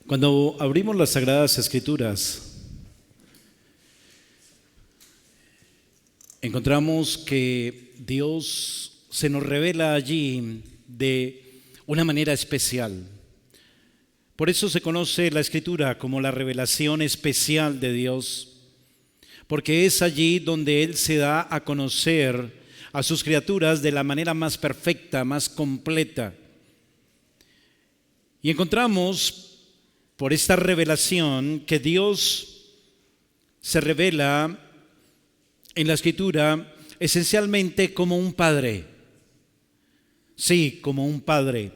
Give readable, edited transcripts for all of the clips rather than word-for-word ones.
Cuando abrimos las Sagradas Escrituras, encontramos que Dios se nos revela allí de una manera especial. Por eso se conoce la Escritura como la revelación especial de Dios, porque es allí donde Él se da a conocer a sus criaturas de la manera más perfecta, más completa. Y encontramos por esta revelación que Dios se revela en la Escritura esencialmente como un padre. Sí, como un padre.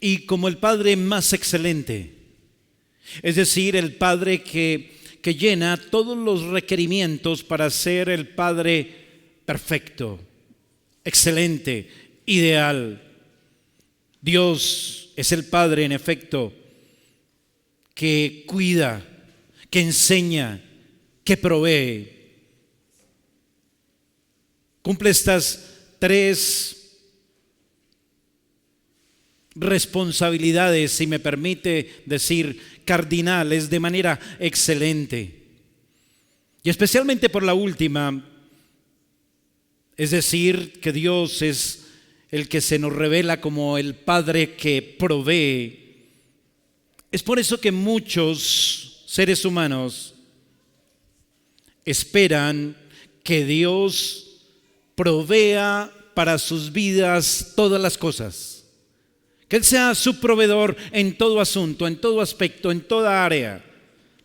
Y como el padre más excelente. Es decir, el padre que llena todos los requerimientos para ser el padre perfecto, excelente, ideal. Dios es el padre, en efecto, que cuida, que enseña, que provee. Cumple estas tres responsabilidades, si me permite decir, cardinales, de manera excelente. Y especialmente por la última, es decir, que Dios es el que se nos revela como el Padre que provee. Es por eso que muchos seres humanos esperan que Dios provea para sus vidas todas las cosas. Que Él sea su proveedor en todo asunto, en todo aspecto, en toda área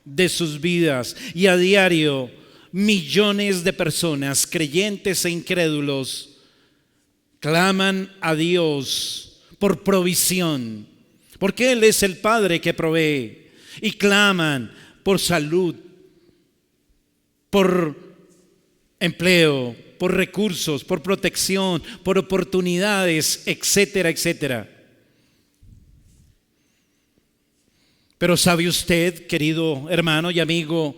de sus vidas. Y a diario, millones de personas, creyentes e incrédulos, claman a Dios por provisión, porque Él es el Padre que provee, y claman por salud, por empleo, por recursos, por protección, por oportunidades, etcétera, etcétera. Pero ¿sabe usted, querido hermano y amigo,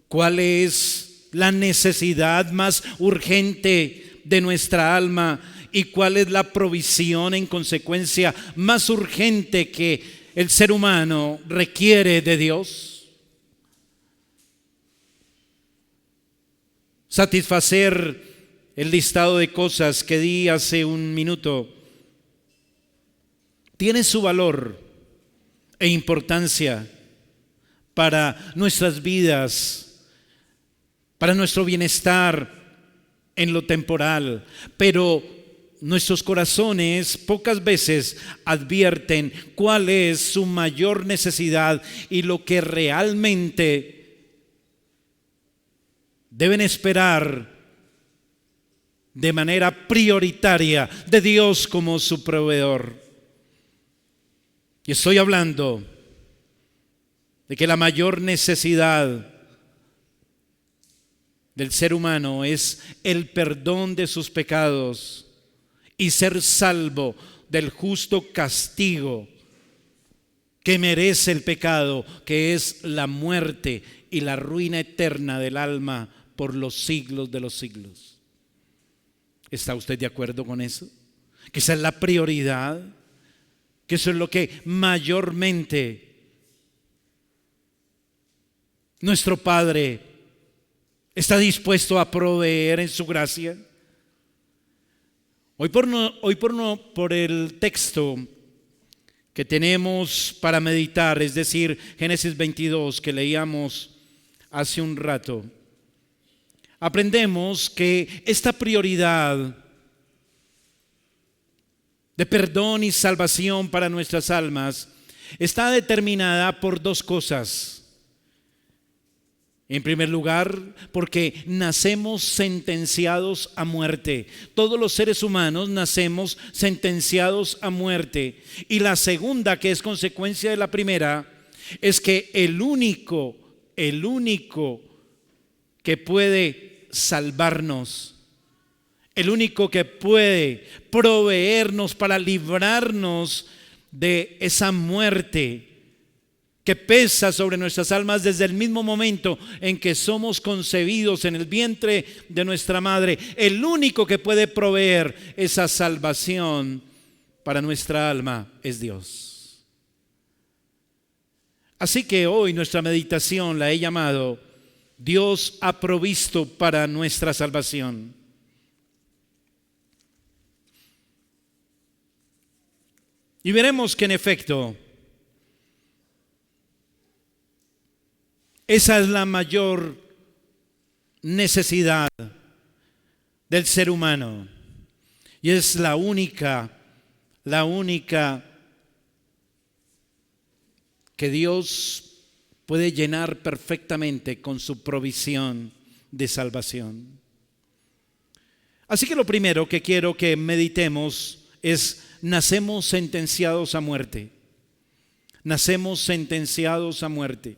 cuál es la necesidad más urgente de nuestra alma y cuál es la provisión en consecuencia más urgente que el ser humano requiere de Dios? Satisfacer el listado de cosas que di hace un minuto tiene su valor e importancia para nuestras vidas, para nuestro bienestar en lo temporal, pero nuestros corazones pocas veces advierten cuál es su mayor necesidad y lo que realmente deben esperar de manera prioritaria de Dios como su proveedor. Y estoy hablando de que la mayor necesidad del ser humano es el perdón de sus pecados y ser salvo del justo castigo que merece el pecado, que es la muerte y la ruina eterna del alma por los siglos de los siglos. ¿Está usted de acuerdo con eso? Que esa es la prioridad, que eso es lo que mayormente nuestro Padre está dispuesto a proveer en su gracia. Hoy por el texto que tenemos para meditar, es decir, Génesis 22 que leíamos hace un rato, aprendemos que esta prioridad de perdón y salvación para nuestras almas está determinada por dos cosas. En primer lugar, porque nacemos sentenciados a muerte. Todos los seres humanos nacemos sentenciados a muerte. Y la segunda, que es consecuencia de la primera, es que el único que puede salvarnos, el único que puede proveernos para librarnos de esa muerte que pesa sobre nuestras almas desde el mismo momento en que somos concebidos en el vientre de nuestra madre, el único que puede proveer esa salvación para nuestra alma es Dios. Así que hoy nuestra meditación la he llamado Dios ha provisto para nuestra salvación. Y veremos que en efecto, esa es la mayor necesidad del ser humano. Y es la única que Dios puede llenar perfectamente con su provisión de salvación. Así que lo primero que quiero que meditemos es: nacemos sentenciados a muerte. Nacemos sentenciados a muerte.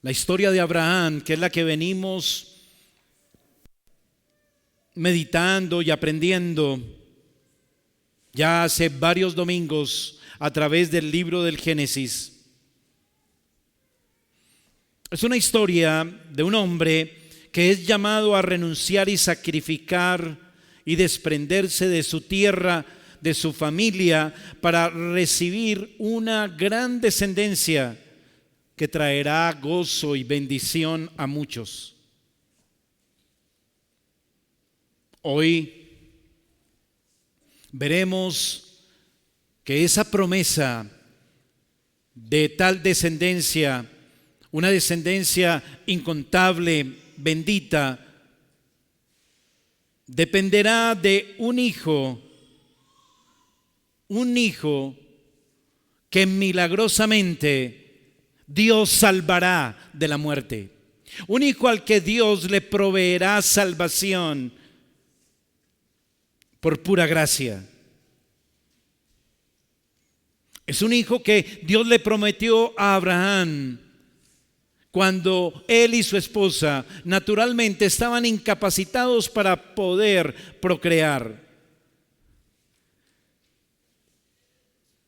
La historia de Abraham, que es la que venimos meditando y aprendiendo ya hace varios domingos a través del libro del Génesis. Es una historia de un hombre que es llamado a renunciar y sacrificar y desprenderse de su tierra, de su familia, para recibir una gran descendencia que traerá gozo y bendición a muchos. Hoy veremos que esa promesa de tal descendencia, una descendencia incontable, bendita, dependerá de un hijo que milagrosamente Dios salvará de la muerte. Un hijo al que Dios le proveerá salvación por pura gracia. Es un hijo que Dios le prometió a Abraham cuando él y su esposa naturalmente estaban incapacitados para poder procrear.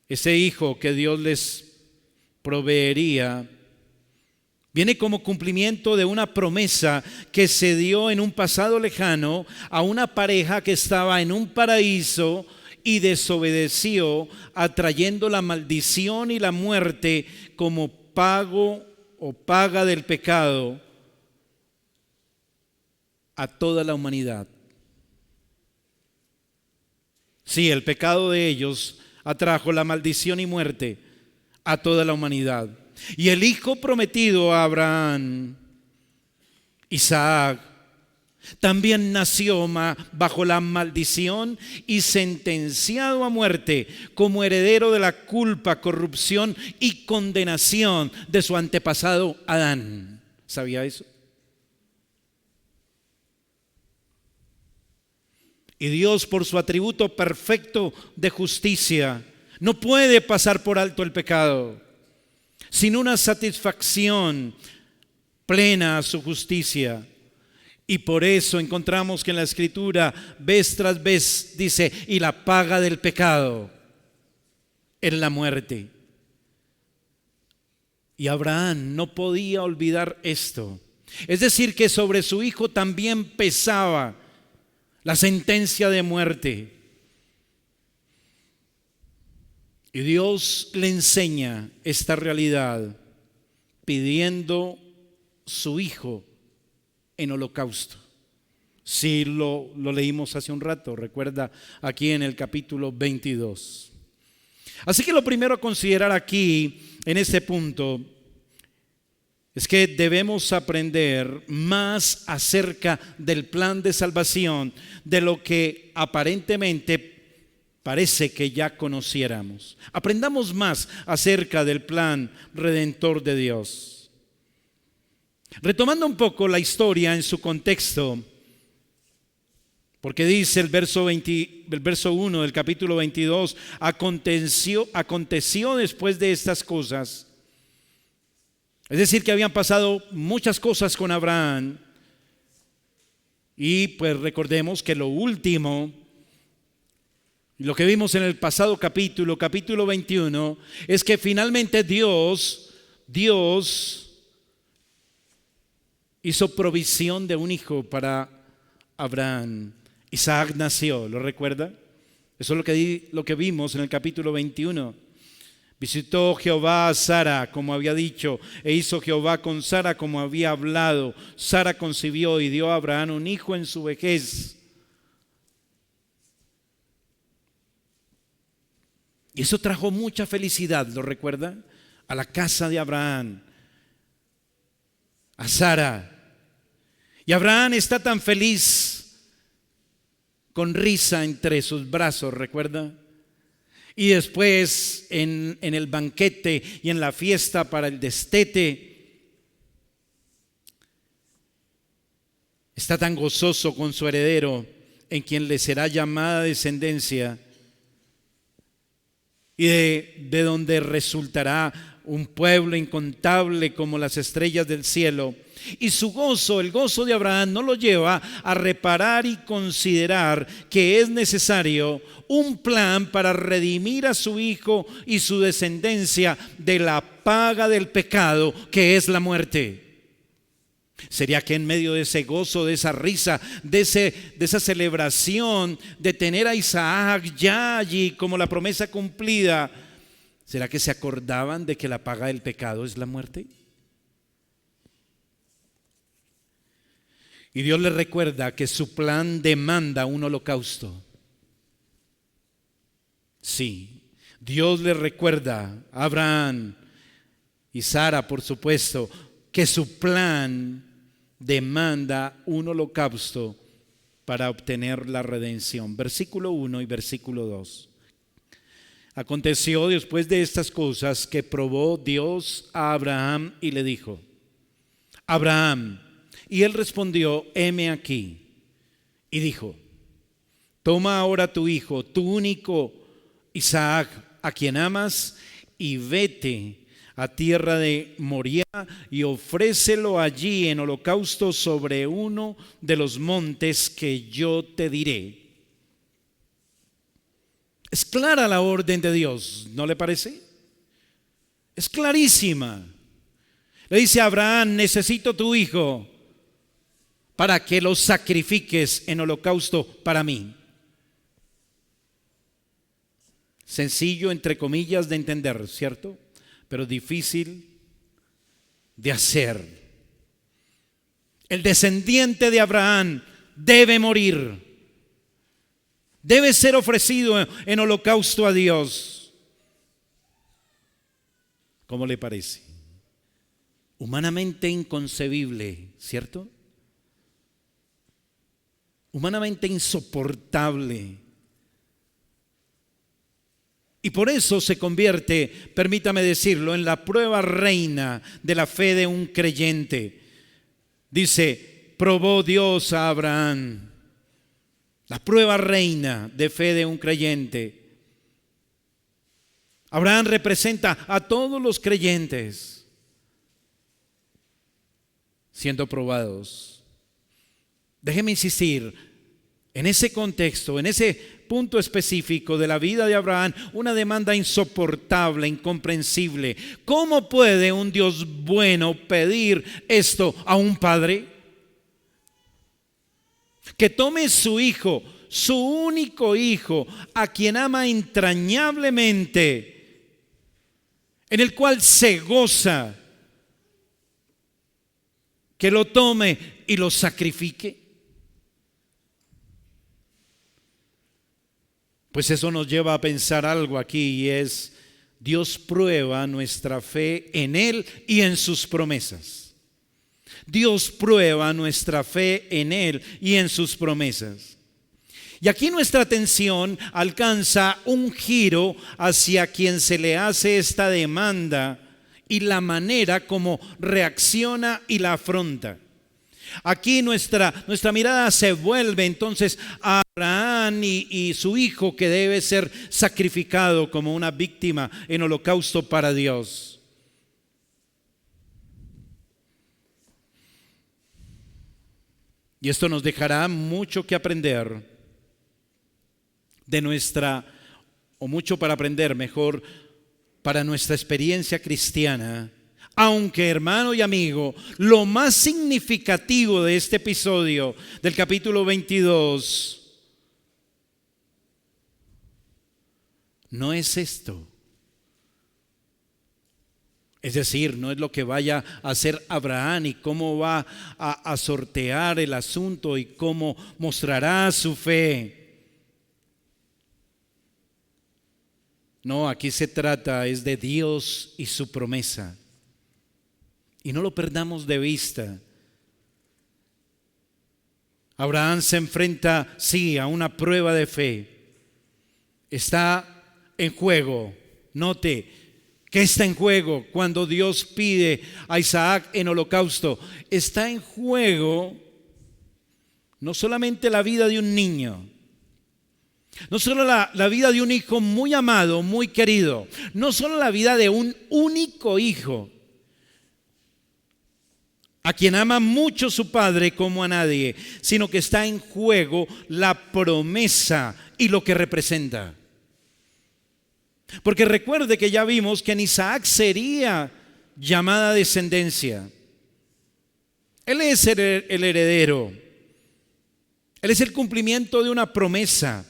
Ese hijo que Dios les proveería viene como cumplimiento de una promesa que se dio en un pasado lejano a una pareja que estaba en un paraíso y desobedeció, atrayendo la maldición y la muerte como pago o paga del pecado a toda la humanidad. Sí, el pecado de ellos atrajo la maldición y muerte a toda la humanidad. Y el hijo prometido a Abraham, Isaac, también nació bajo la maldición y sentenciado a muerte como heredero de la culpa, corrupción y condenación de su antepasado Adán. ¿Sabía eso? Y Dios, por su atributo perfecto de justicia, no puede pasar por alto el pecado sin una satisfacción plena a su justicia. Y por eso encontramos que en la Escritura, vez tras vez, dice: y la paga del pecado es la muerte. Y Abraham no podía olvidar esto. Es decir, que sobre su hijo también pesaba la sentencia de muerte. Y Dios le enseña esta realidad pidiendo su hijo en holocausto. Sí, lo leímos hace un rato, recuerda, aquí en el capítulo 22. Así que lo primero a considerar aquí, en este punto, es que debemos aprender más acerca del plan de salvación de lo que aparentemente parece que ya conociéramos. Aprendamos más acerca del plan redentor de Dios. Retomando un poco la historia en su contexto, porque dice el verso 1 del capítulo 22, aconteció después de estas cosas. Es decir, que habían pasado muchas cosas con Abraham. Y pues recordemos que lo último, lo que vimos en el pasado capítulo 21, es que finalmente Dios hizo provisión de un hijo para Abraham. Isaac nació, ¿lo recuerda? Eso es lo que vimos en el capítulo 21. Visitó Jehová a Sara como había dicho, e hizo Jehová con Sara como había hablado. Sara concibió y dio a Abraham un hijo en su vejez. Y eso trajo mucha felicidad, ¿lo recuerdan? A la casa de Abraham, a Sara. Y Abraham está tan feliz, con risa entre sus brazos, ¿recuerda? Y después en el banquete y en la fiesta para el destete, está tan gozoso con su heredero, en quien le será llamada descendencia, y de donde resultará un pueblo incontable como las estrellas del cielo. Y su gozo, el gozo de Abraham, no lo lleva a reparar y considerar que es necesario un plan para redimir a su hijo y su descendencia de la paga del pecado, que es la muerte. ¿Sería que en medio de ese gozo, de esa risa, de esa celebración de tener a Isaac ya allí como la promesa cumplida, será que se acordaban de que la paga del pecado es la muerte? Y Dios les recuerda que su plan demanda un holocausto. Sí, Dios les recuerda a Abraham y Sara, por supuesto, que su plan demanda un holocausto para obtener la redención. Versículo 1 y versículo 2. Aconteció después de estas cosas que probó Dios a Abraham y le dijo: Abraham. Y él respondió: heme aquí. Y dijo: toma ahora tu hijo, tu único Isaac, a quien amas, y vete a tierra de Moriah y ofrécelo allí en holocausto sobre uno de los montes que yo te diré. Es clara la orden de Dios, ¿no le parece? Es clarísima. Le dice a Abraham: necesito tu hijo para que lo sacrifiques en holocausto para mí. Sencillo, entre comillas, de entender, ¿cierto? Pero difícil de hacer. El descendiente de Abraham debe morir. Debe ser ofrecido en holocausto a Dios. ¿Cómo le parece? Humanamente inconcebible, ¿cierto? Humanamente insoportable. Y por eso se convierte, permítame decirlo, en la prueba reina de la fe de un creyente. Dice: probó Dios a Abraham. La prueba reina de fe de un creyente. Abraham representa a todos los creyentes siendo probados. Déjeme insistir en ese contexto, en ese punto específico de la vida de Abraham, una demanda insoportable, incomprensible. ¿Cómo puede un Dios bueno pedir esto a un padre? Que tome su hijo, su único hijo, a quien ama entrañablemente, en el cual se goza, que lo tome y lo sacrifique. Pues eso nos lleva a pensar algo aquí, y es: Dios prueba nuestra fe en Él y en sus promesas. Dios prueba nuestra fe en Él y en sus promesas. Y aquí nuestra atención alcanza un giro hacia quien se le hace esta demanda y la manera como reacciona y la afronta. Aquí nuestra mirada se vuelve entonces a Abraham y su hijo, que debe ser sacrificado como una víctima en holocausto para Dios. Y esto nos dejará mucho que aprender de nuestra, o mucho para aprender, mejor, para nuestra experiencia cristiana. Aunque, hermano y amigo, lo más significativo de este episodio del capítulo 22 no es esto. Es decir, no es lo que vaya a hacer Abraham y cómo va a sortear el asunto y cómo mostrará su fe. No, aquí se trata es de Dios y su promesa. Y no lo perdamos de vista. Abraham se enfrenta, sí, a una prueba de fe. Está en juego. Note, ¿qué está en juego cuando Dios pide a Isaac en holocausto? Está en juego no solamente la vida de un niño, no solo la vida de un hijo muy amado, muy querido, no solo la vida de un único hijo, a quien ama mucho su padre como a nadie, sino que está en juego la promesa y lo que representa. Porque recuerde que ya vimos que en Isaac sería llamada descendencia. Él es el heredero. Él es el cumplimiento de una promesa.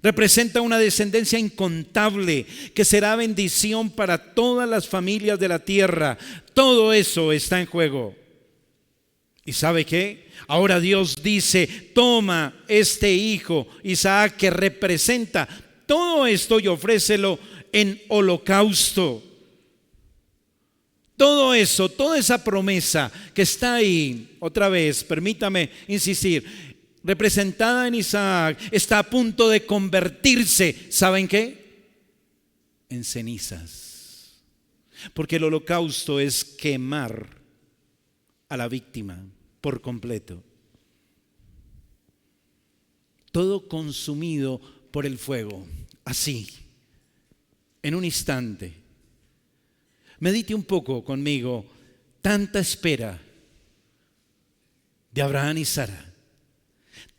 Representa una descendencia incontable que será bendición para todas las familias de la tierra. Todo eso está en juego. ¿Y sabe qué? Ahora Dios dice, toma este hijo, Isaac, que representa todo esto, y ofrécelo en holocausto. Todo eso, toda esa promesa que está ahí, otra vez, permítame insistir, representada en Isaac, está a punto de convertirse, ¿saben qué? En cenizas. Porque el holocausto es quemar a la víctima por completo. Todo consumido por el fuego, así, en un instante. Medite un poco conmigo, tanta espera de Abraham y Sara.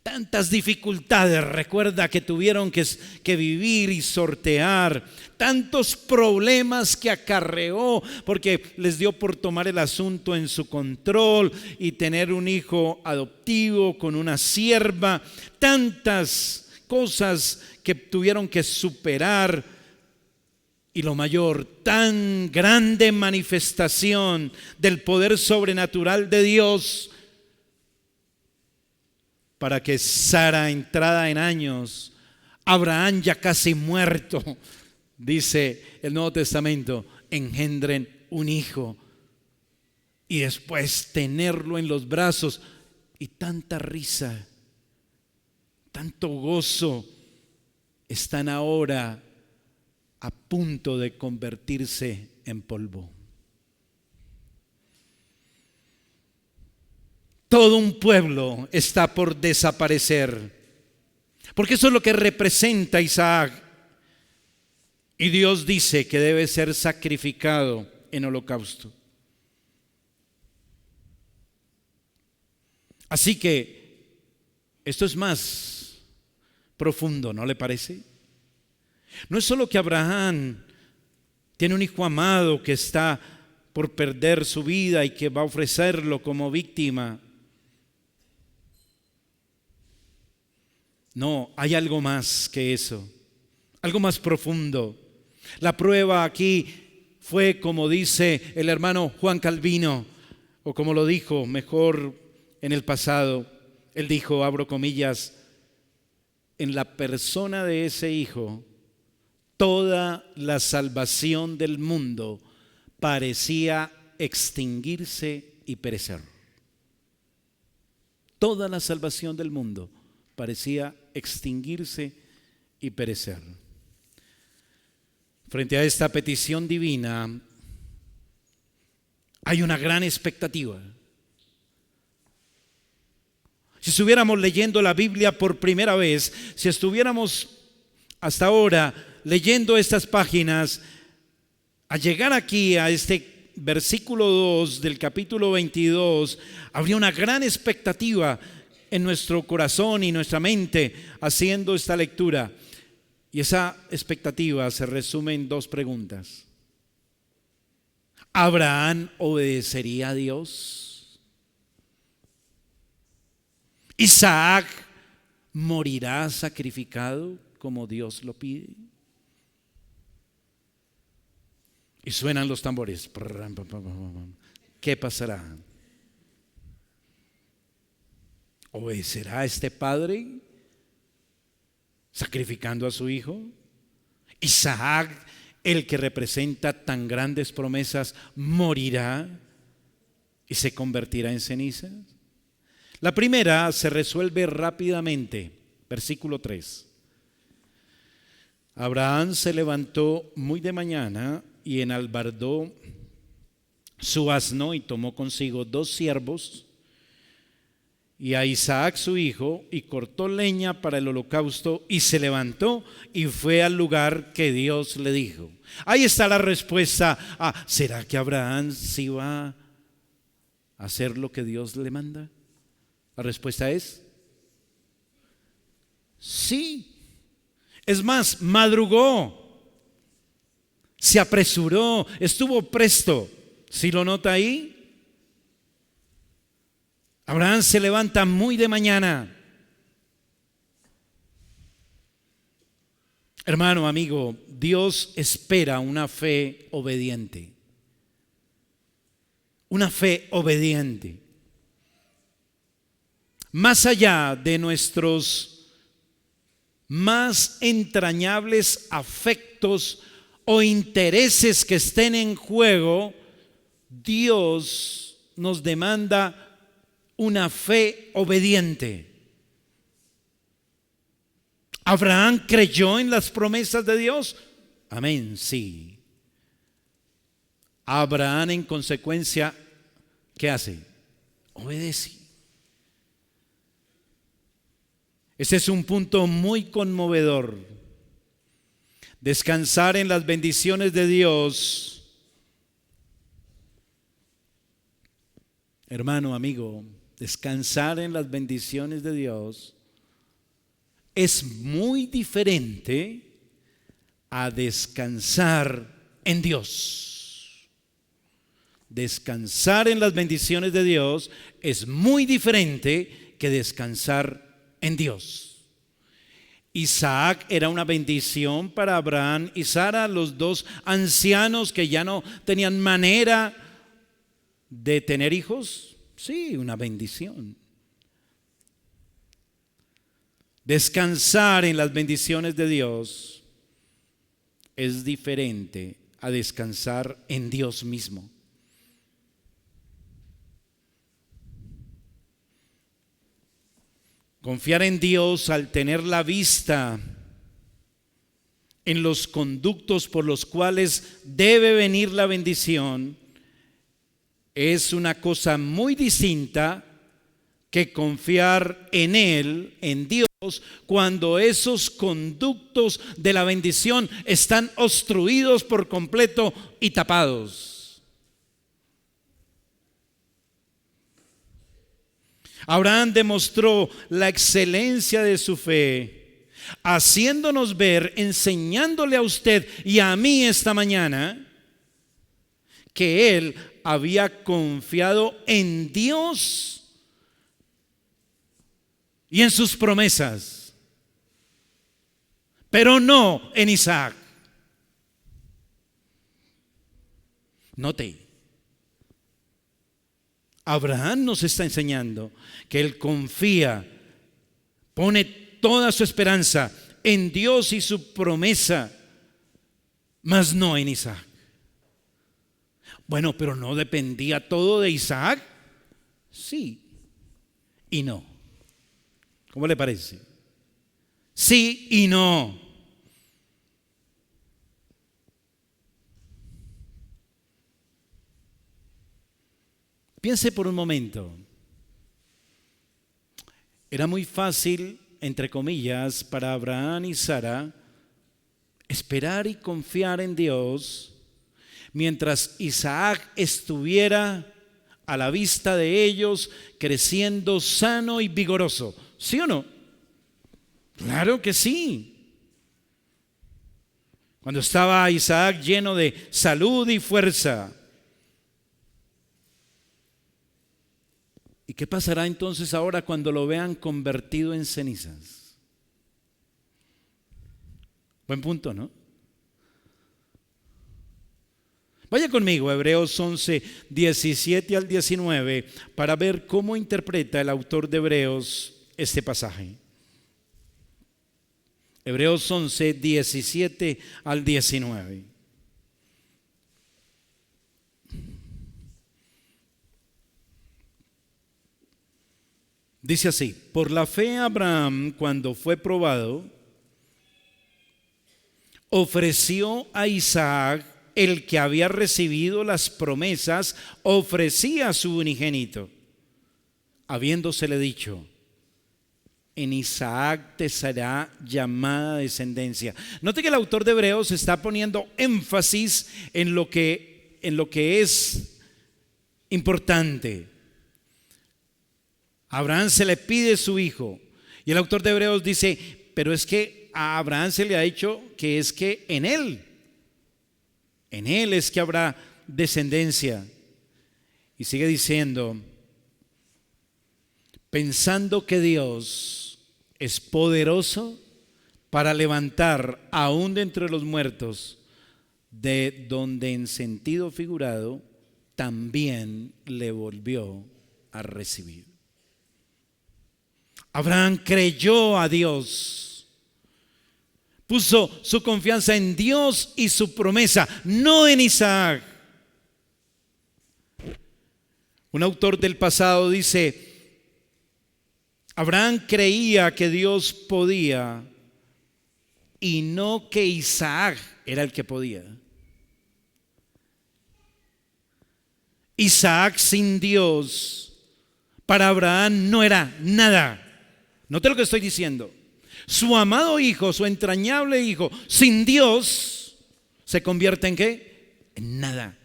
Tantas dificultades, recuerda, que tuvieron que vivir y sortear, tantos problemas que acarreó, porque les dio por tomar el asunto en su control y tener un hijo adoptivo con una sierva, tantas cosas que tuvieron que superar, y lo mayor, tan grande manifestación del poder sobrenatural de Dios, para que Sara, entrada en años, Abraham ya casi muerto, dice el Nuevo Testamento, engendren un hijo, y después tenerlo en los brazos, y tanta risa, tanto gozo, están ahora a punto de convertirse en polvo. Todo un pueblo está por desaparecer, porque eso es lo que representa Isaac. Y Dios dice que debe ser sacrificado en holocausto. Así que esto es más profundo, ¿no le parece? No es solo que Abraham tiene un hijo amado que está por perder su vida y que va a ofrecerlo como víctima. No, hay algo más que eso, algo más profundo. La prueba aquí fue, como dice el hermano Juan Calvino, o como lo dijo mejor en el pasado, él dijo, abro comillas, en la persona de ese hijo, toda la salvación del mundo parecía extinguirse y perecer. Toda la salvación del mundo parecía extinguirse y perecer. Frente a esta petición divina, hay una gran expectativa. Si estuviéramos leyendo la Biblia por primera vez, si estuviéramos hasta ahora leyendo estas páginas, al llegar aquí a este versículo 2 del capítulo 22, habría una gran expectativa en nuestro corazón y nuestra mente haciendo esta lectura. Y esa expectativa se resume en dos preguntas. ¿Abraham obedecería a Dios? ¿Isaac morirá sacrificado como Dios lo pide? Y suenan los tambores. ¿Qué pasará? ¿Obedecerá este padre sacrificando a su hijo? Isaac, el que representa tan grandes promesas, morirá y se convertirá en cenizas. La primera se resuelve rápidamente. Versículo 3. Abraham se levantó muy de mañana y enalbardó su asno y tomó consigo 2 siervos y a Isaac su hijo, y cortó leña para el holocausto, y se levantó y fue al lugar que Dios le dijo. Ahí está la respuesta a, ¿será que Abraham sí va a hacer lo que Dios le manda? La respuesta es sí. Es más, madrugó, se apresuró, estuvo presto. ¿Sí lo nota ahí? Abraham se levanta muy de mañana. Hermano, amigo, Dios espera una fe obediente. Una fe obediente. Más allá de nuestros más entrañables afectos o intereses que estén en juego, Dios nos demanda una fe obediente. ¿Abraham creyó en las promesas de Dios? Amén, sí. Abraham, en consecuencia, ¿qué hace? Obedece. Este es un punto muy conmovedor. Descansar en las bendiciones de Dios. Hermano, amigo, descansar en las bendiciones de Dios es muy diferente a descansar en Dios. Descansar en las bendiciones de Dios es muy diferente que descansar en Dios. Isaac era una bendición para Abraham y Sara, los dos ancianos que ya no tenían manera de tener hijos. Sí, una bendición. Descansar en las bendiciones de Dios es diferente a descansar en Dios mismo. Confiar en Dios al tener la vista en los conductos por los cuales debe venir la bendición es una cosa muy distinta que confiar en Él, en Dios, cuando esos conductos de la bendición están obstruidos por completo y tapados. Abraham demostró la excelencia de su fe, haciéndonos ver, enseñándole a usted y a mí esta mañana, que él había confiado en Dios y en sus promesas, pero no en Isaac. Note, Abraham nos está enseñando que él confía, pone toda su esperanza en Dios y su promesa, mas no en Isaac. Bueno, pero ¿no dependía todo de Isaac? Sí y no. ¿Cómo le parece? Sí y no. Piense por un momento. Era muy fácil, entre comillas, para Abraham y Sara esperar y confiar en Dios mientras Isaac estuviera a la vista de ellos creciendo sano y vigoroso. ¿Sí o no? Claro que sí. Cuando estaba Isaac lleno de salud y fuerza. ¿Y qué pasará entonces ahora cuando lo vean convertido en cenizas? Buen punto, ¿no? Vaya conmigo a Hebreos 11, 17 al 19 para ver cómo interpreta el autor de Hebreos este pasaje. Hebreos 11, 17 al 19. Dice así: por la fe Abraham, cuando fue probado, ofreció a Isaac, el que había recibido las promesas, ofrecía a su unigénito, habiéndosele dicho: en Isaac te será llamada descendencia. Note que el autor de Hebreos está poniendo énfasis en lo que es importante. A Abraham se le pide su hijo, y el autor de Hebreos dice: pero es que a Abraham se le ha dicho que es que en él es que habrá descendencia. Y sigue diciendo: pensando que Dios es poderoso para levantar aún de entre los muertos, de donde en sentido figurado también le volvió a recibir. Abraham creyó a Dios, puso su confianza en Dios y su promesa, no en Isaac. Un autor del pasado dice: Abraham creía que Dios podía y no que Isaac era el que podía. Isaac sin Dios para Abraham no era nada. Note lo que estoy diciendo. Su amado hijo, su entrañable hijo, sin Dios, ¿se convierte en qué? En nada.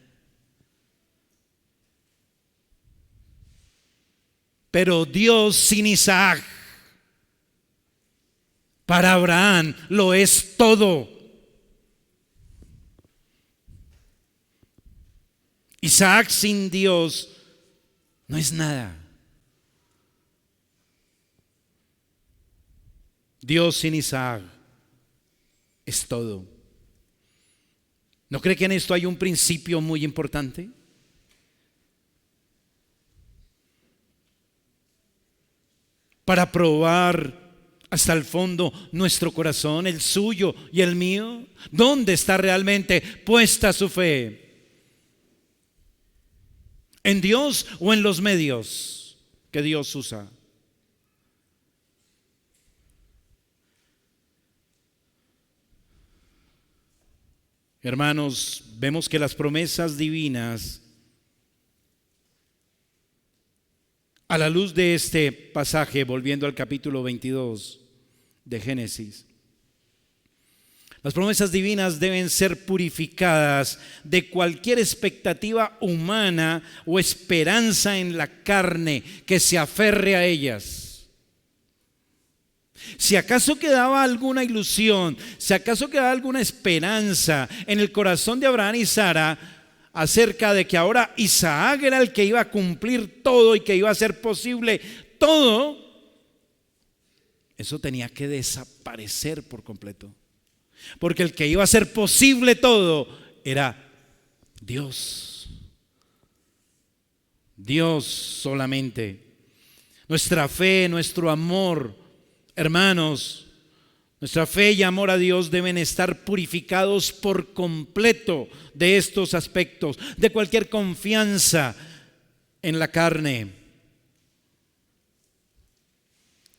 Pero Dios sin Isaac, para Abraham lo es todo. Isaac sin Dios no es nada. Dios sin Isaac es todo. ¿No cree que en esto hay un principio muy importante? Para probar hasta el fondo nuestro corazón, el suyo y el mío. ¿Dónde está realmente puesta su fe? ¿En Dios o en los medios que Dios usa? Hermanos, vemos que las promesas divinas, a la luz de este pasaje, volviendo al capítulo 22 de Génesis, las promesas divinas deben ser purificadas de cualquier expectativa humana o esperanza en la carne que se aferre a ellas. Si acaso quedaba alguna ilusión, si acaso quedaba alguna esperanza en el corazón de Abraham y Sara acerca de que ahora Isaac era el que iba a cumplir todo y que iba a hacer posible todo, eso tenía que desaparecer por completo. Porque el que iba a hacer posible todo era Dios. Dios solamente. Nuestra fe, nuestro amor, hermanos, nuestra fe y amor a Dios deben estar purificados por completo de estos aspectos, de cualquier confianza en la carne.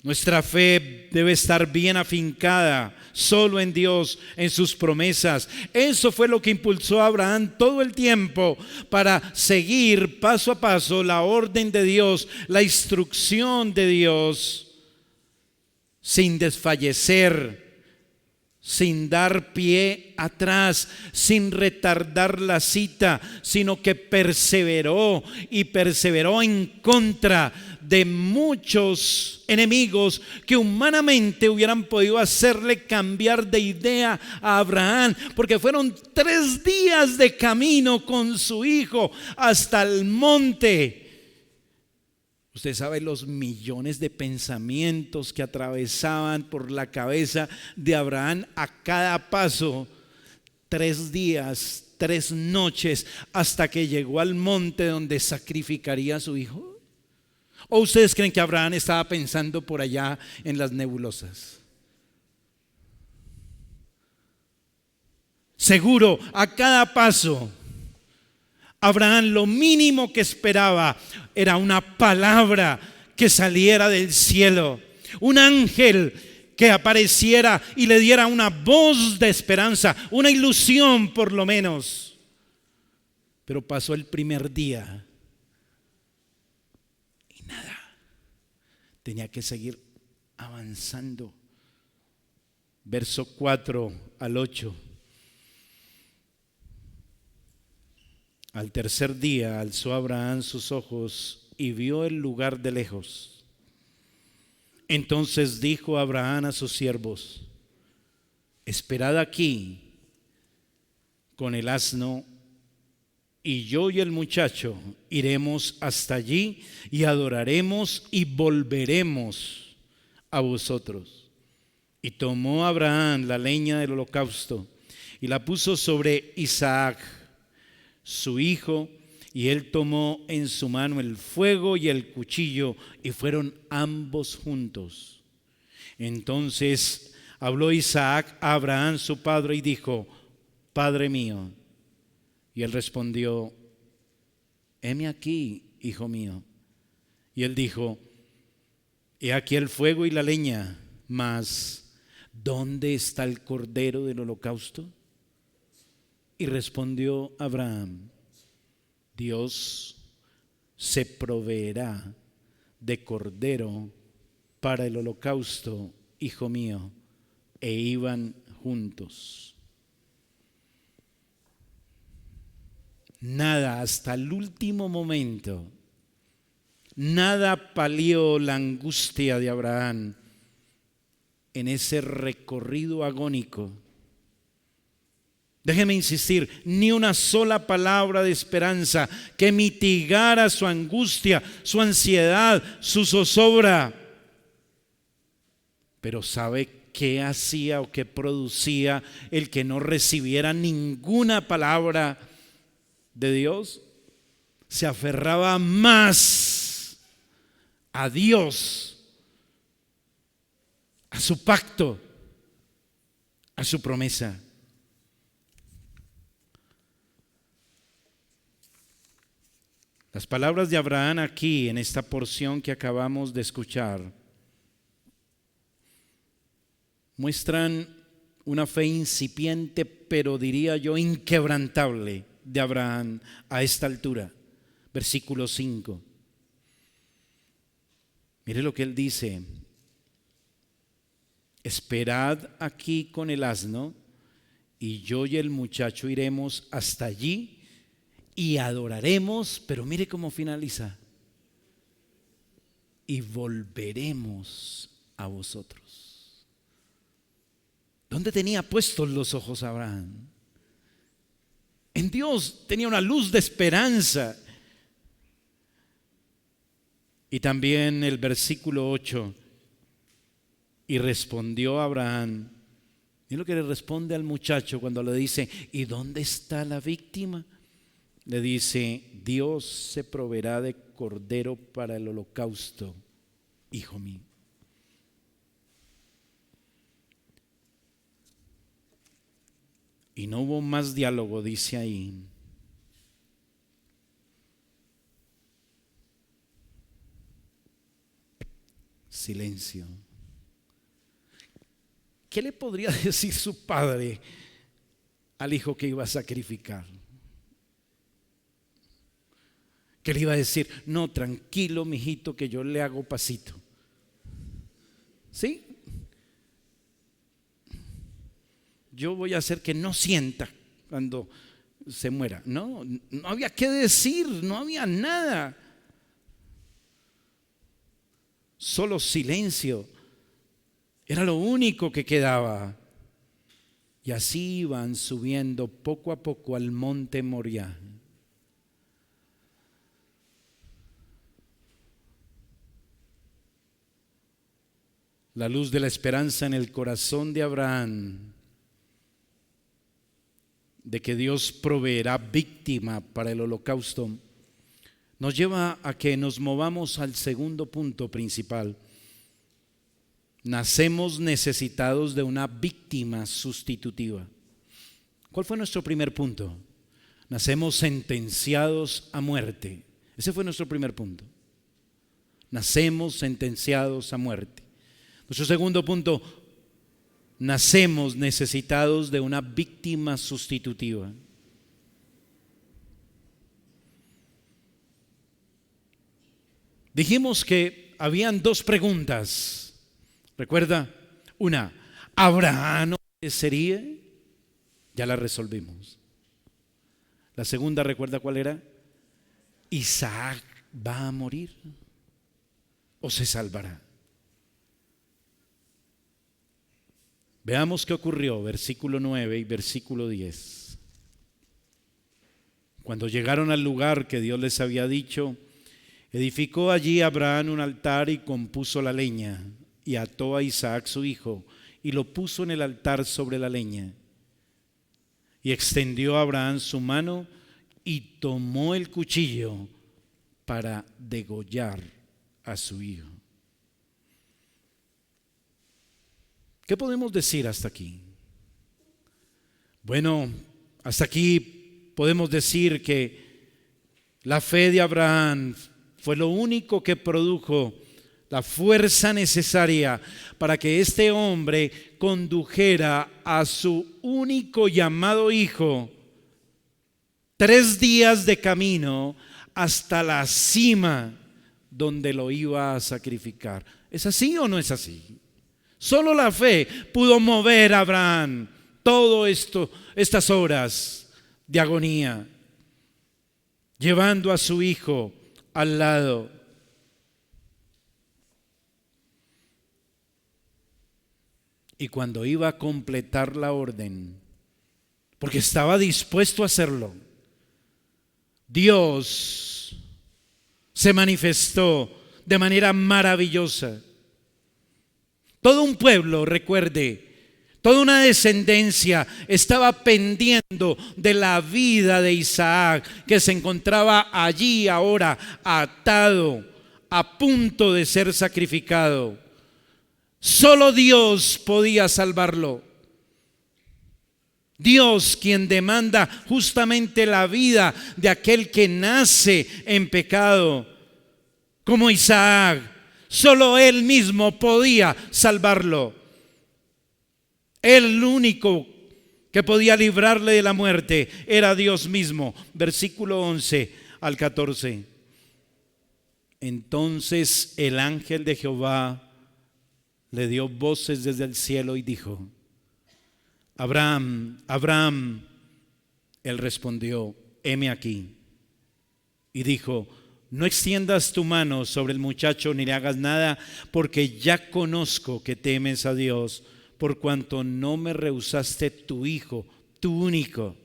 Nuestra fe debe estar bien afincada solo en Dios, en sus promesas. Eso fue lo que impulsó a Abraham todo el tiempo para seguir paso a paso la orden de Dios, la instrucción de Dios, sin desfallecer, sin dar pie atrás, sin retardar la cita, sino que perseveró y perseveró en contra de muchos enemigos que humanamente hubieran podido hacerle cambiar de idea a Abraham, porque fueron 3 días de camino con su hijo hasta el monte. Usted sabe los millones de pensamientos que atravesaban por la cabeza de Abraham a cada paso. 3 días, 3 noches hasta que llegó al monte donde sacrificaría a su hijo? ¿O ustedes creen que Abraham estaba pensando por allá en las nebulosas? Seguro, a cada paso, Abraham lo mínimo que esperaba era una palabra que saliera del cielo, un ángel que apareciera y le diera una voz de esperanza, una ilusión por lo menos. Pero pasó el primer día y nada. Tenía que seguir avanzando. Verso 4 al 8. Al tercer día alzó Abraham sus ojos y vio el lugar de lejos. Entonces dijo Abraham a sus siervos: esperad aquí con el asno, y yo y el muchacho iremos hasta allí y adoraremos y volveremos a vosotros. Y tomó Abraham la leña del holocausto y la puso sobre Isaac, su hijo, y él tomó en su mano el fuego y el cuchillo, y fueron ambos juntos. Entonces habló Isaac a Abraham su padre y dijo: Padre mío. Y él respondió: heme aquí, hijo mío. Y él dijo: he aquí el fuego y la leña, mas ¿dónde está el cordero del holocausto? Y respondió Abraham: Dios se proveerá de cordero para el holocausto, hijo mío. E iban juntos. Nada, hasta el último momento, nada palió la angustia de Abraham en ese recorrido agónico. Déjeme insistir, ni una sola palabra de esperanza que mitigara su angustia, su ansiedad, su zozobra. Pero ¿sabe qué hacía o qué producía el que no recibiera ninguna palabra de Dios? Se aferraba más a Dios, a su pacto, a su promesa. Las palabras de Abraham aquí en esta porción que acabamos de escuchar muestran una fe incipiente, pero diría yo inquebrantable, de Abraham a esta altura. Versículo 5. Mire lo que él dice: esperad aquí con el asno, y yo y el muchacho iremos hasta allí y adoraremos. Pero mire cómo finaliza: y volveremos a vosotros. ¿Dónde tenía puestos los ojos Abraham? En Dios tenía una luz de esperanza. Y también el versículo 8: y respondió Abraham. ¿Y lo que le responde al muchacho cuando le dice: ¿y dónde está la víctima? Le dice: Dios se proveerá de cordero para el holocausto, hijo mío. Y no hubo más diálogo, dice ahí. Silencio. ¿Qué le podría decir su padre al hijo que iba a sacrificar? ¿Qué le iba a decir? No, tranquilo, mijito, que yo le hago pasito. ¿Sí? Yo voy a hacer que no sienta cuando se muera. No, no había qué decir, no había nada. Solo silencio. Era lo único que quedaba. Y así iban subiendo poco a poco al monte Moriah. La luz de la esperanza en el corazón de Abraham de que Dios proveerá víctima para el holocausto, nos lleva a que nos movamos al segundo punto principal. Nacemos necesitados de una víctima sustitutiva. ¿Cuál fue nuestro primer punto? Nacemos sentenciados a muerte. Ese fue nuestro primer punto. Nacemos sentenciados a muerte. Nuestro segundo punto, nacemos necesitados de una víctima sustitutiva. Dijimos que habían dos preguntas. ¿Recuerda? Una, ¿Abraham obedecería? Ya la resolvimos. La segunda, ¿recuerda cuál era? ¿Isaac va a morir o se salvará? Veamos qué ocurrió, versículo 9 y versículo 10. Cuando llegaron al lugar que Dios les había dicho, edificó allí Abraham un altar y compuso la leña, y ató a Isaac su hijo, y lo puso en el altar sobre la leña. Y extendió a Abraham su mano y tomó el cuchillo para degollar a su hijo. ¿Qué podemos decir hasta aquí? Bueno, hasta aquí podemos decir que la fe de Abraham fue lo único que produjo la fuerza necesaria para que este hombre condujera a su único llamado hijo 3 días de camino hasta la cima donde lo iba a sacrificar. ¿Es así o no es así? Solo la fe pudo mover a Abraham todo esto, estas horas de agonía, llevando a su hijo al lado. Y cuando iba a completar la orden, porque estaba dispuesto a hacerlo, Dios se manifestó de manera maravillosa. Todo un pueblo, recuerde, toda una descendencia estaba pendiendo de la vida de Isaac, que se encontraba allí ahora atado, a punto de ser sacrificado. Solo Dios podía salvarlo. Dios, quien demanda justamente la vida de aquel que nace en pecado, como Isaac, solo Él mismo podía salvarlo. El único que podía librarle de la muerte era Dios mismo. Versículo 11 al 14. Entonces el ángel de Jehová le dio voces desde el cielo y dijo: Abraham, Abraham. Él respondió: heme aquí. Y dijo: no extiendas tu mano sobre el muchacho ni le hagas nada, porque ya conozco que temes a Dios, por cuanto no me rehusaste tu hijo, tu único.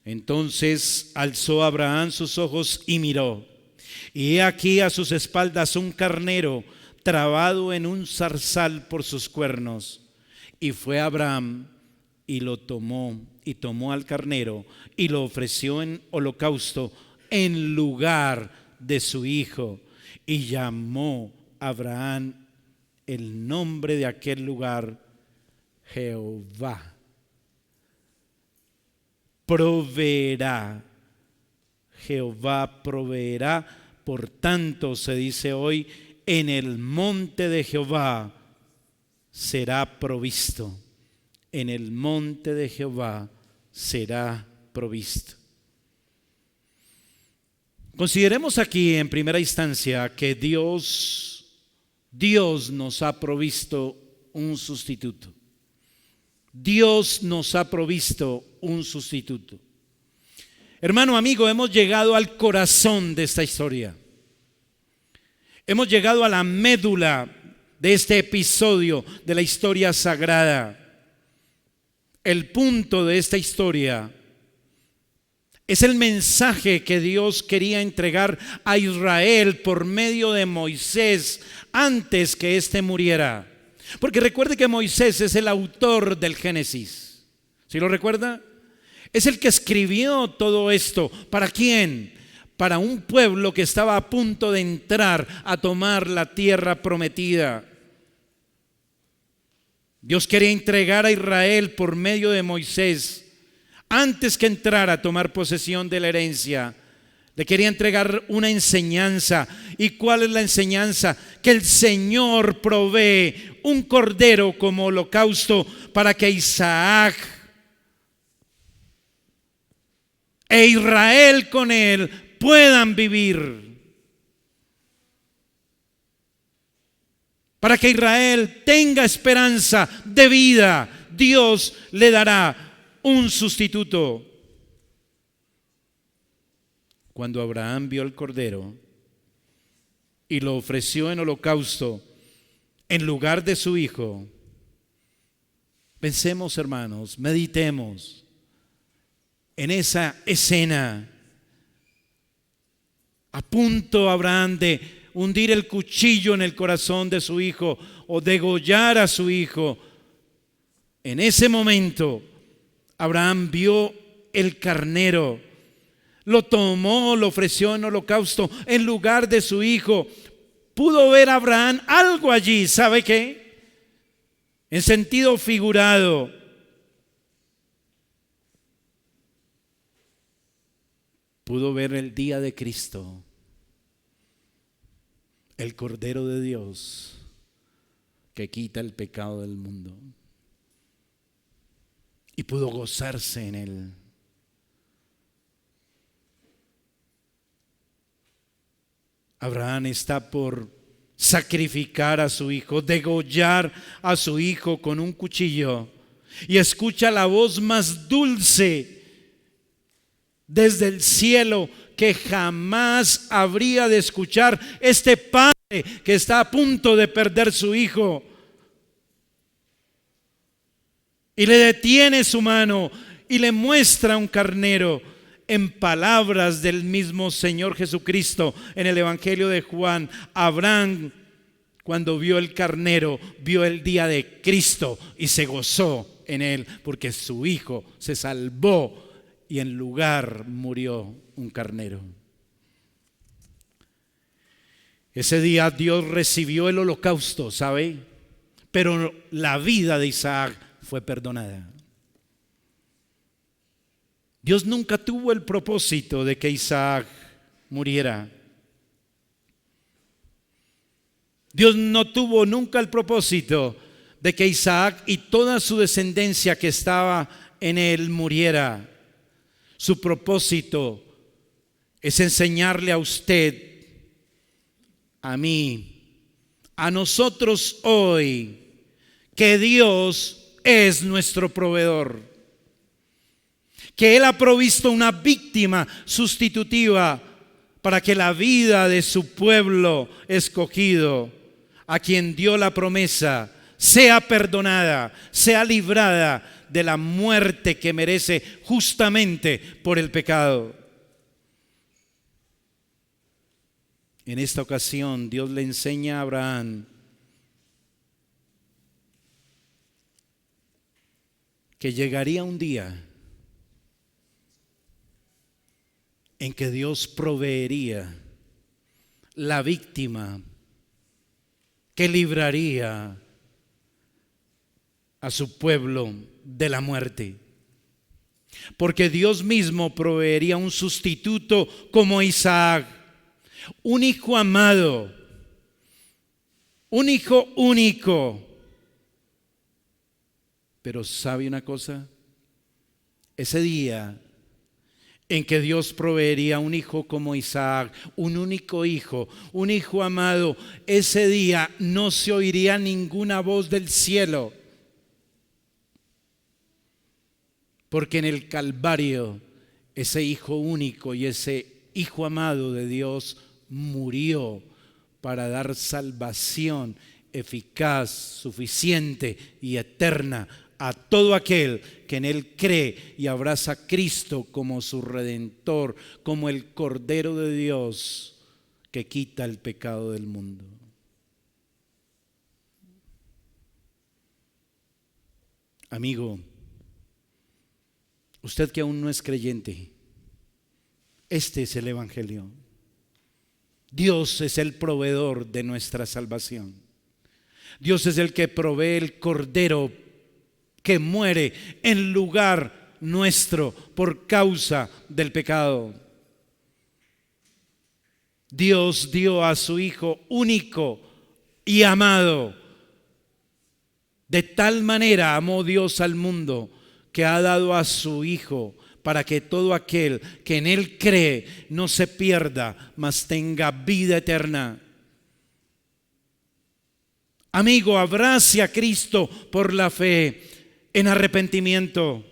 Entonces alzó Abraham sus ojos y miró, y he aquí a sus espaldas un carnero trabado en un zarzal por sus cuernos. Y fue Abraham y lo tomó, y tomó al carnero y lo ofreció en holocausto en lugar de su hijo. Y llamó Abraham el nombre de aquel lugar Jehová proveerá. Jehová proveerá. Por tanto se dice hoy: en el monte de Jehová será provisto. En el monte de Jehová será provisto. Consideremos aquí en primera instancia que Dios nos ha provisto un sustituto. Dios nos ha provisto un sustituto. Hermano, amigo, hemos llegado al corazón de esta historia. Hemos llegado a la médula de este episodio de la historia sagrada. El punto de esta historia es el mensaje que Dios quería entregar a Israel por medio de Moisés antes que éste muriera. Porque recuerde que Moisés es el autor del Génesis. ¿Sí lo recuerda? Es el que escribió todo esto. ¿Para quién? Para un pueblo que estaba a punto de entrar a tomar la tierra prometida. Dios quería entregar a Israel por medio de Moisés, antes que entrara a tomar posesión de la herencia. Le quería entregar una enseñanza. ¿Y cuál es la enseñanza? Que el Señor provee un cordero como holocausto para que Isaac e Israel con él puedan vivir. Para que Israel tenga esperanza de vida, Dios le dará un sustituto. Cuando Abraham vio el cordero y lo ofreció en holocausto en lugar de su hijo, pensemos, hermanos, meditemos en esa escena. A punto Abraham de hundir el cuchillo en el corazón de su hijo o degollar a su hijo. En ese momento Abraham vio el carnero, lo tomó, lo ofreció en holocausto en lugar de su hijo. Pudo ver a Abraham algo allí, ¿sabe qué? En sentido figurado. Pudo ver el día de Cristo, el Cordero de Dios que quita el pecado del mundo, y pudo gozarse en él. Abraham está por sacrificar a su hijo, degollar a su hijo con un cuchillo, y escucha la voz más dulce desde el cielo que jamás habría de escuchar este padre que está a punto de perder su hijo. Y le detiene su mano y le muestra un carnero. En palabras del mismo Señor Jesucristo en el Evangelio de Juan, Abraham, cuando vio el carnero, vio el día de Cristo y se gozó en él, porque su hijo se salvó y en lugar murió un carnero. Ese día Dios recibió el holocausto, ¿sabe? Pero la vida de Isaac fue perdonada. Dios nunca tuvo el propósito de que Isaac muriera. Dios no tuvo nunca el propósito de que Isaac y toda su descendencia que estaba en él muriera. Su propósito es enseñarle a usted, a mí, a nosotros hoy, que Dios es nuestro proveedor, que Él ha provisto una víctima sustitutiva para que la vida de su pueblo escogido, a quien dio la promesa, sea perdonada, sea librada de la muerte que merece justamente por el pecado. En esta ocasión Dios le enseña a Abraham que llegaría un día en que Dios proveería la víctima que libraría a su pueblo de la muerte. Porque Dios mismo proveería un sustituto como Isaac, un hijo amado, un hijo único. Pero ¿sabe una cosa? Ese día en que Dios proveería un hijo como Isaac, un único hijo, un hijo amado, ese día no se oiría ninguna voz del cielo. Porque en el Calvario ese hijo único y ese hijo amado de Dios murió para dar salvación eficaz, suficiente y eterna a todo aquel que en Él cree y abraza a Cristo como su Redentor, como el Cordero de Dios que quita el pecado del mundo. Amigo, Usted que aún no es creyente, este es el Evangelio. Dios es el proveedor de nuestra salvación. Dios es el que provee el Cordero que muere en lugar nuestro por causa del pecado. Dios dio a su Hijo único y amado. De tal manera amó Dios al mundo que ha dado a su Hijo para que todo aquel que en Él cree no se pierda, mas tenga vida eterna. Amigo, abrace a Cristo por la fe en arrepentimiento.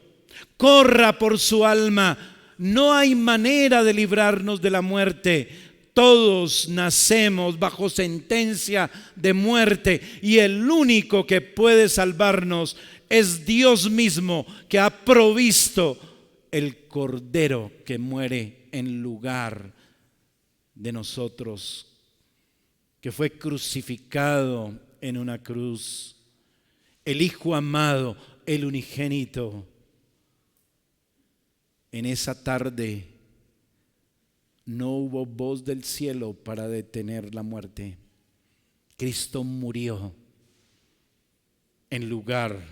Corra por su alma. No hay manera de librarnos de la muerte. Todos nacemos bajo sentencia de muerte y el único que puede salvarnos es Dios mismo, que ha provisto el Cordero que muere en lugar de nosotros, que fue crucificado en una cruz, el Hijo amado, el unigénito. En esa tarde no hubo voz del cielo para detener la muerte. Cristo murió en lugar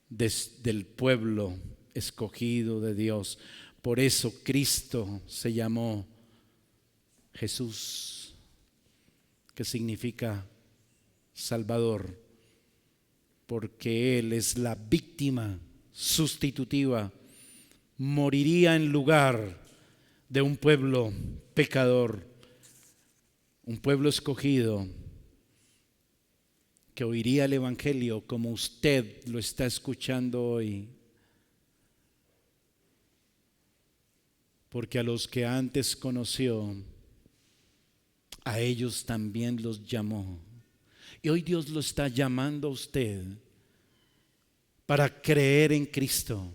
del pueblo escogido de Dios. Por eso Cristo se llamó Jesús, que significa Salvador, porque Él es la víctima sustitutiva. Moriría en lugar de un pueblo pecador, un pueblo escogido que oiría el Evangelio como usted lo está escuchando hoy. Porque a los que antes conoció, a ellos también los llamó. Y hoy Dios lo está llamando a usted para creer en Cristo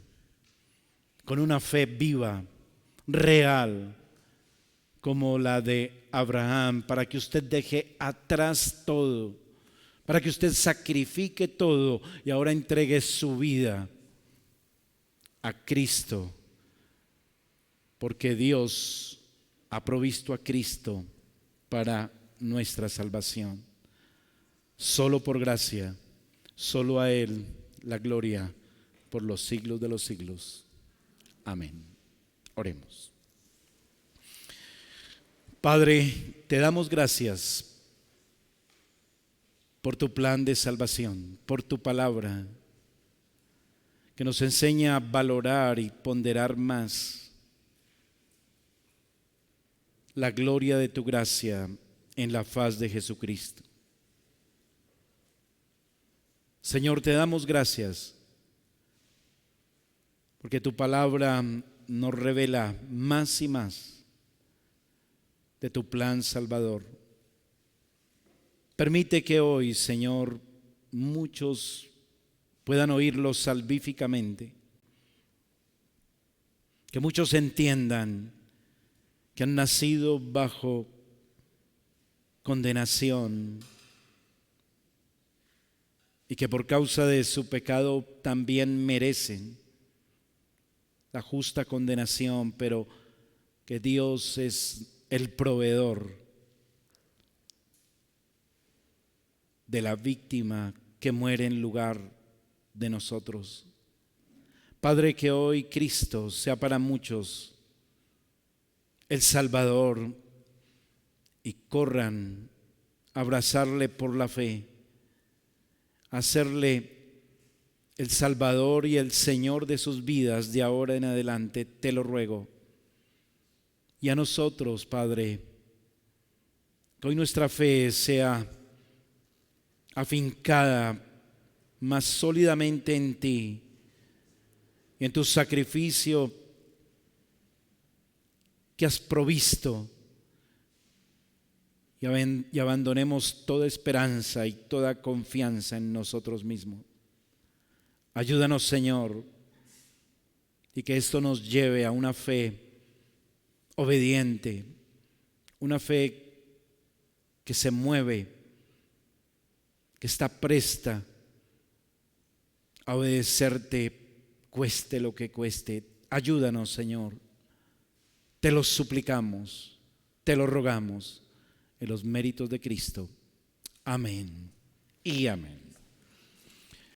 con una fe viva, real, como la de Abraham, para que usted deje atrás todo, para que usted sacrifique todo y ahora entregue su vida a Cristo, porque Dios ha provisto a Cristo para nuestra salvación. Solo por gracia, solo a Él la gloria por los siglos de los siglos. Amén. Oremos. Padre, te damos gracias por tu plan de salvación, por tu palabra que nos enseña a valorar y ponderar más la gloria de tu gracia en la faz de Jesucristo. Señor, te damos gracias porque tu palabra nos revela más y más de tu plan salvador. Permite que hoy, Señor, muchos puedan oírlo salvíficamente, que muchos entiendan que han nacido bajo condenación y que por causa de su pecado también merecen la justa condenación, pero que Dios es el proveedor de la víctima que muere en lugar de nosotros. Padre, que hoy Cristo sea para muchos el Salvador y corran a abrazarle por la fe, a hacerle el Salvador y el Señor de sus vidas de ahora en adelante, te lo ruego. Y a nosotros, Padre, que hoy nuestra fe sea afincada más sólidamente en ti y en tu sacrificio que has provisto, y abandonemos toda esperanza y toda confianza en nosotros mismos. Ayúdanos, Señor, y que esto nos lleve a una fe obediente, una fe que se mueve, que está presta a obedecerte cueste lo que cueste. Ayúdanos, Señor. Te lo suplicamos, te lo rogamos en los méritos de Cristo. Amén y amén.